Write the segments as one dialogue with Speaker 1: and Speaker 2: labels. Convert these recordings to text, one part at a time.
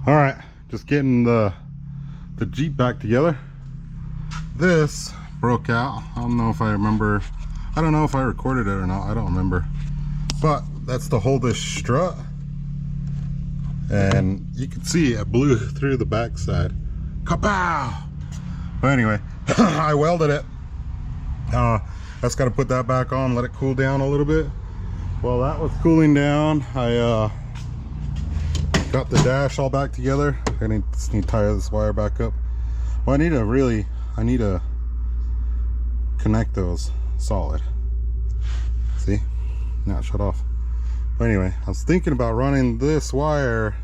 Speaker 1: All right, just getting the Jeep back together. This broke out. I don't know if I remember. I don't know if I recorded it or not. I don't remember. But that's to hold this strut. And you can see it blew through the backside. Kapow! But anyway, I welded it. That's got to put that back on, let it cool down a little bit. While that was cooling down, I got the dash all back together. I just need to tie this wire back up. Well, I need to connect those solid. See? Now it shut off. But anyway, I was thinking about running this wire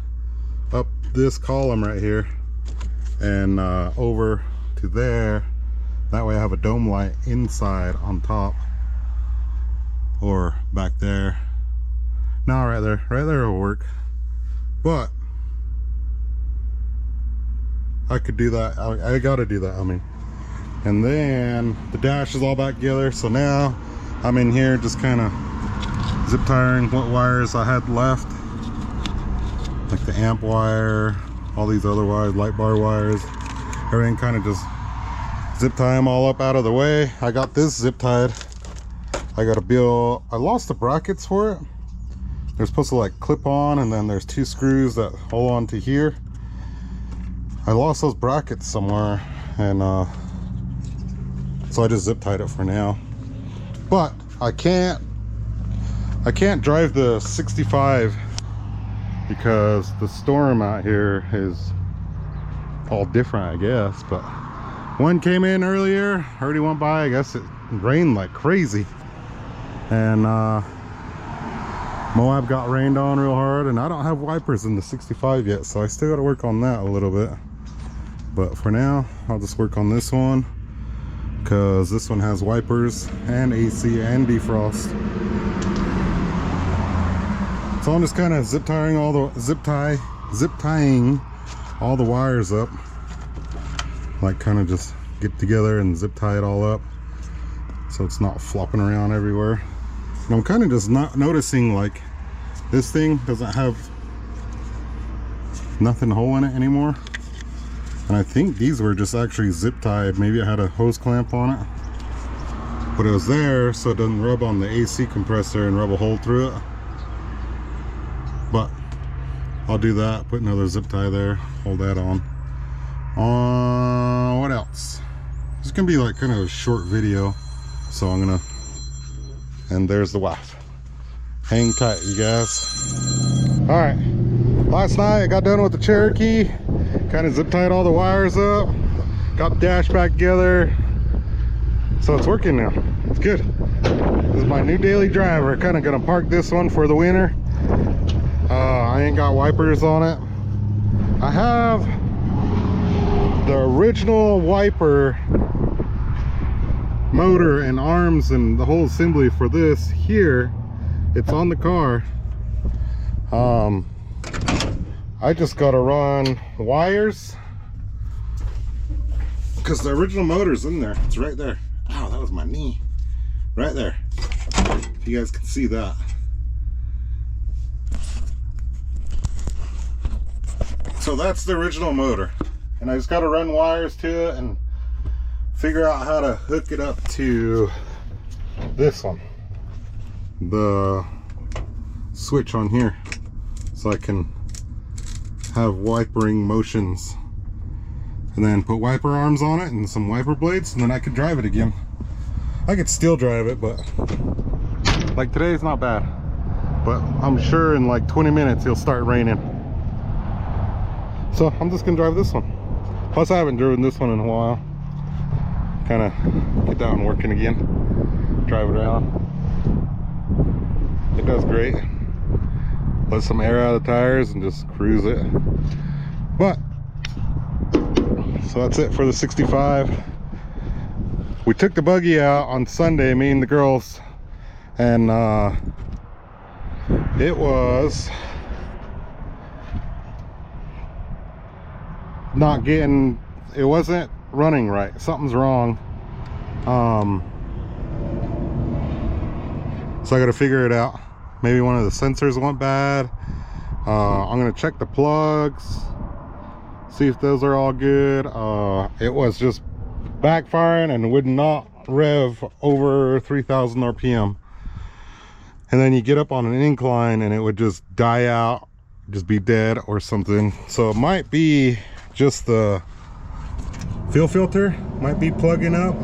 Speaker 1: up this column right here and over to there. That way I have a dome light inside on top, or back there. No, right there will work. But I could do that. I gotta do that, I mean. And then the dash is all back together, so now I'm in here just kind of zip tying what wires I had left, like the amp wire, all these other wires, light bar wires, everything, kind of just zip tie them all up out of the way. I got this zip tied. I got a bill. I lost the brackets for it. They're supposed to like clip on, and then there's two screws that hold on to here. I lost those brackets somewhere, and so I just zip tied it for now. But I can't drive the 65 because the storm out here is all different, I guess. But one came in earlier, already went by. I guess it rained like crazy, and Moab got rained on real hard, and I don't have wipers in the 65 yet, so I still got to work on that a little bit. But for now, I'll just work on this one because this one has wipers and AC and defrost. So I'm just kind of zip tying all the wires up, like kind of just get together and zip tie it all up so it's not flopping around everywhere. And I'm kind of just not noticing, like, this thing doesn't have nothing hole in it anymore. And I think these were just actually zip tied. Maybe I had a hose clamp on it, but it was there so it doesn't rub on the AC compressor and rub a hole through it. But I'll do that, put another zip tie there, hold that on. What else? It's gonna be like kind of a short video, so I'm gonna, and there's the wife. Hang tight, you guys. All right, last night I got done with the Cherokee, kind of zip tied all the wires up, got the dash back together, so it's working now. It's good. This is my new daily driver. Kind of gonna park this one for the winter. I ain't got wipers on it. I have the original wiper motor and arms and the whole assembly for this here. It's on the car. I just gotta run wires because the original motor's in there. It's right there. Ow, that was my knee. Right there. If you guys can see that. So that's the original motor, and I just got to run wires to it and figure out how to hook it up to this one, the switch on here, so I can have wipering motions, and then put wiper arms on it and some wiper blades, and then I could drive it again. I could still drive it, but like today's not bad, but I'm sure in like 20 minutes it'll start raining. So I'm just gonna drive this one. Plus I haven't driven this one in a while. Kind of get that one working again. Drive it around. It does great. Let some air out of the tires and just cruise it. But, so that's it for the 65. We took the buggy out on Sunday, me and the girls, and it was not getting, it wasn't running right. Something's wrong. So I got to figure it out. Maybe one of the sensors went bad. I'm gonna check the plugs, see if those are all good. It was just backfiring and would not rev over 3,000 RPM. And then you get up on an incline and it would just die out, just be dead or something. So it might be just the fuel filter, might be plugging up,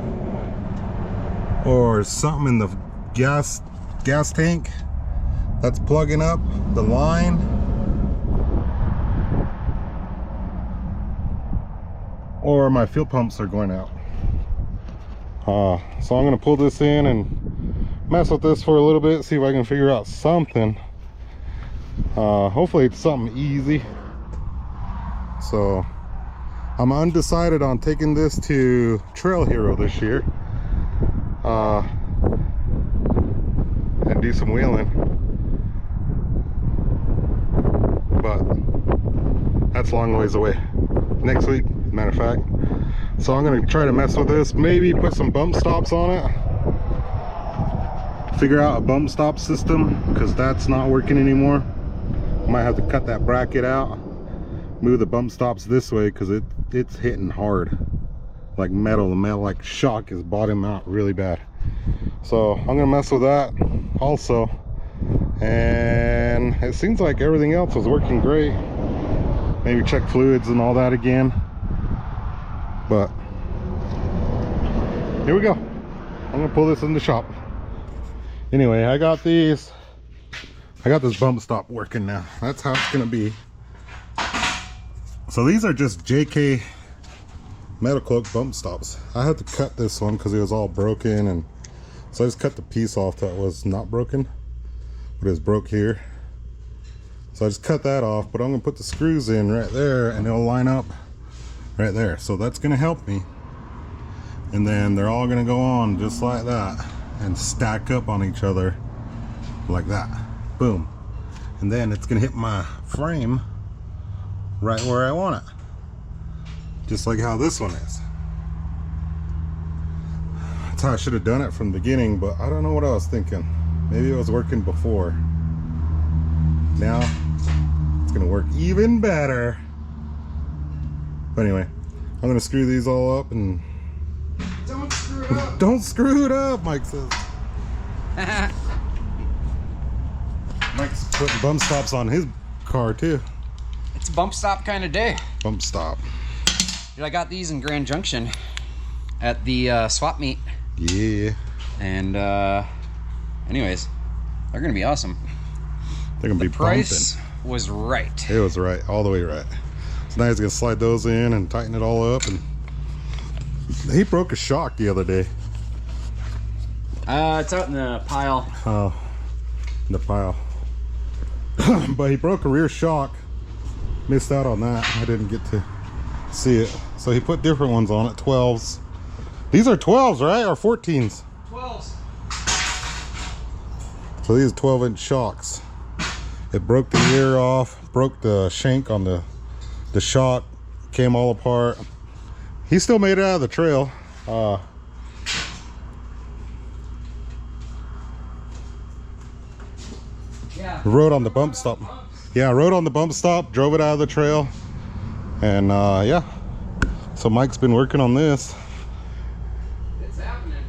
Speaker 1: or something in the gas tank that's plugging up the line. Or my fuel pumps are going out. So I'm gonna pull this in and mess with this for a little bit, see if I can figure out something. Hopefully it's something easy. So I'm undecided on taking this to Trail Hero this year and do some wheeling, but that's a long ways away. Next week, matter of fact. So I'm gonna try to mess with this, maybe put some bump stops on it, figure out a bump stop system, because that's not working anymore. I might have to cut that bracket out, move the bump stops this way, because it's hitting hard like metal. The metal like shock is bottoming out really bad. So I'm gonna mess with that also, and it seems like everything else was working great. Maybe check fluids and all that again. But here we go. I'm gonna pull this in the shop. Anyway, I got this bump stop working now. That's how it's gonna be. So these are just JK Metal Cloak bump stops. I had to cut this one because it was all broken, and so I just cut the piece off that was not broken, but it's broke here. So I just cut that off, but I'm gonna put the screws in right there and it'll line up right there. So that's gonna help me. And then they're all gonna go on just like that and stack up on each other like that. Boom. And then it's gonna hit my frame right where I want it. Just like how this one is. That's how I should have done it from the beginning, but I don't know what I was thinking. Maybe it was working before. Now it's gonna work even better. But anyway, I'm gonna screw these all up and
Speaker 2: don't screw it up.
Speaker 1: Don't screw it up, Mike says. Mike's putting bump stops on his car too.
Speaker 2: It's a bump stop kind of day.
Speaker 1: Bump stop.
Speaker 2: Dude, I got these in Grand Junction at the swap meet.
Speaker 1: Yeah.
Speaker 2: And anyways, they're gonna be awesome.
Speaker 1: They're gonna be
Speaker 2: price
Speaker 1: bumping.
Speaker 2: Was right.
Speaker 1: It was right, all the way right. So now he's gonna slide those in and tighten it all up. And he broke a shock the other day.
Speaker 2: It's out in the pile.
Speaker 1: Oh, in the pile. But he broke a rear shock. Missed out on that. I didn't get to see it. So he put different ones on it, 12s. These are 12s, right? Or 14s?
Speaker 2: 12s.
Speaker 1: So these are 12-inch shocks. It broke the ear off, broke the shank on the shock, came all apart. He still made it out of the trail.
Speaker 2: Yeah.
Speaker 1: Rode on the bump stop. Yeah, rode on the bump stop, drove it out of the trail. And yeah. So Mike's been working on this.
Speaker 2: It's happening.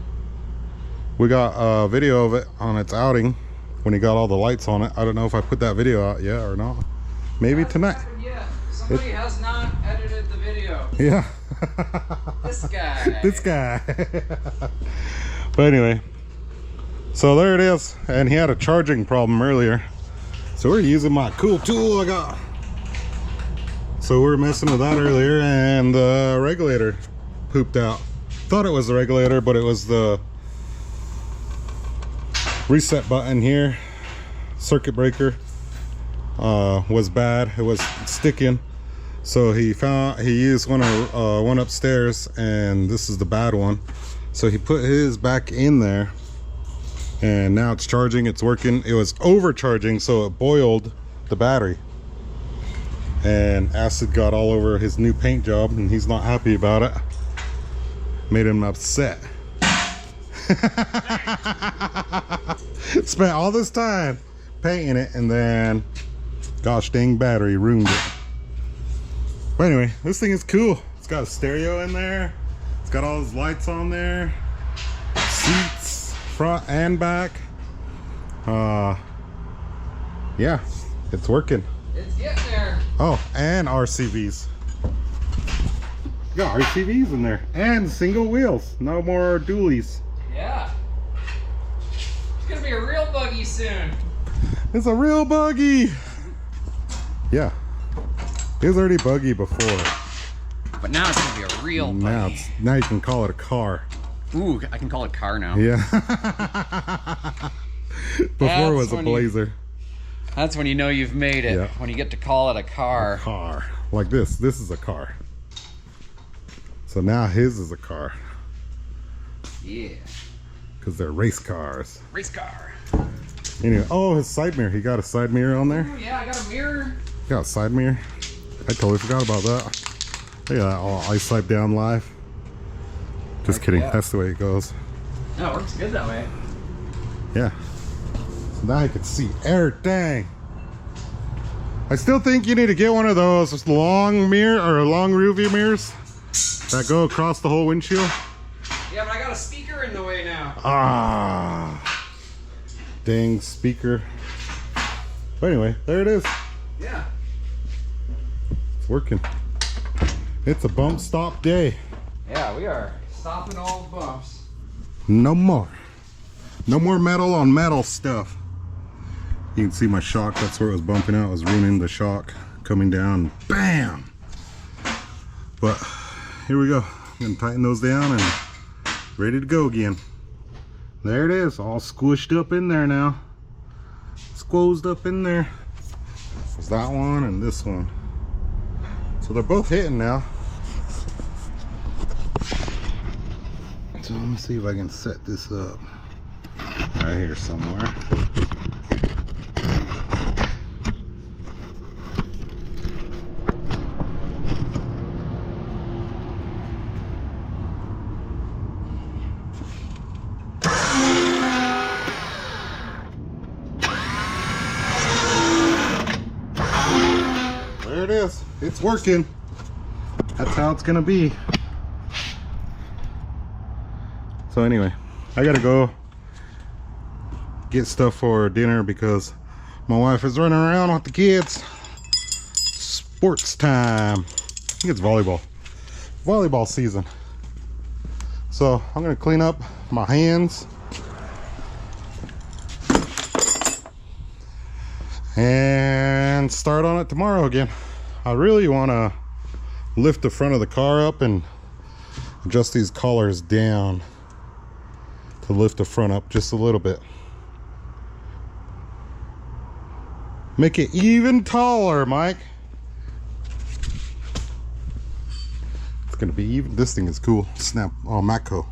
Speaker 1: We got a video of it on its outing when he got all the lights on it. I don't know if I put that video out yet or not. Maybe tonight.
Speaker 2: Yeah. Somebody has not edited the video.
Speaker 1: Yeah.
Speaker 2: This guy.
Speaker 1: This guy. But anyway, so there it is. And he had a charging problem earlier. So we're using my cool tool I got. So we're messing with that earlier, and the regulator pooped out. Thought it was the regulator, but it was the reset button here. Circuit breaker was bad. It was sticking. So he used one upstairs, and this is the bad one. So he put his back in there, and now it's charging. It's working. It was overcharging, so it boiled the battery. And acid got all over his new paint job, and he's not happy about it. Made him upset. Spent all this time painting it, and then gosh dang battery ruined it. But anyway, this thing is cool. It's got a stereo in there. It's got all those lights on there. Seats, front and back. Yeah, it's working.
Speaker 2: It's getting there.
Speaker 1: Oh, and RCVs. Got RCVs in there. And single wheels. No more dualies.
Speaker 2: Yeah. It's gonna be a real buggy soon.
Speaker 1: It's a real buggy. Yeah. It was already buggy before.
Speaker 2: But now it's gonna be a real buggy.
Speaker 1: Now you can call it a car.
Speaker 2: Ooh, I can call it car now.
Speaker 1: Yeah. Before it was a Blazer.
Speaker 2: That's when you know you've made it.
Speaker 1: Yeah.
Speaker 2: When you get to call it a car.
Speaker 1: A car. Like this. This is a car. So now his is a car.
Speaker 2: Yeah.
Speaker 1: Because they're race cars.
Speaker 2: Race car.
Speaker 1: Anyway, oh, his side mirror. He got a side mirror on there.
Speaker 2: Ooh, yeah, I got a mirror.
Speaker 1: Got a side mirror. I totally forgot about that. Look at that, all ice pipe down live. Just kidding.
Speaker 2: Yeah.
Speaker 1: That's the way it goes.
Speaker 2: No, it works good that way.
Speaker 1: Yeah. So now I can see everything. I still think you need to get one of those long mirror or long rear view mirrors that go across the whole windshield.
Speaker 2: Yeah, but I got a speaker in the way now.
Speaker 1: Ah, dang speaker. But anyway, there it is.
Speaker 2: Yeah.
Speaker 1: It's working. It's a bump stop day.
Speaker 2: Yeah, we are stopping all the bumps.
Speaker 1: No more. No more metal on metal stuff. You can see my shock. That's where it was bumping out. It was ruining the shock. Coming down. Bam! But here we go. I'm gonna tighten those down and ready to go again. There it is. All squished up in there now. Squozed up in there. There's that one and this one. So they're both hitting now. So let me see if I can set this up right here somewhere. There it is. It's working. That's how it's gonna be. So anyway, I gotta go get stuff for dinner because my wife is running around with the kids. Sports time. I think it's volleyball season. So I'm gonna clean up my hands and start on it tomorrow again. I really want to lift the front of the car up and adjust these collars down to lift the front up just a little bit. Make it even taller, Mike. It's gonna be even. This thing is cool. Snap. Oh, Matco.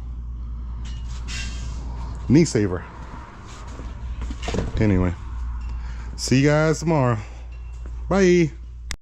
Speaker 1: Knee saver. Anyway, see you guys tomorrow. Bye.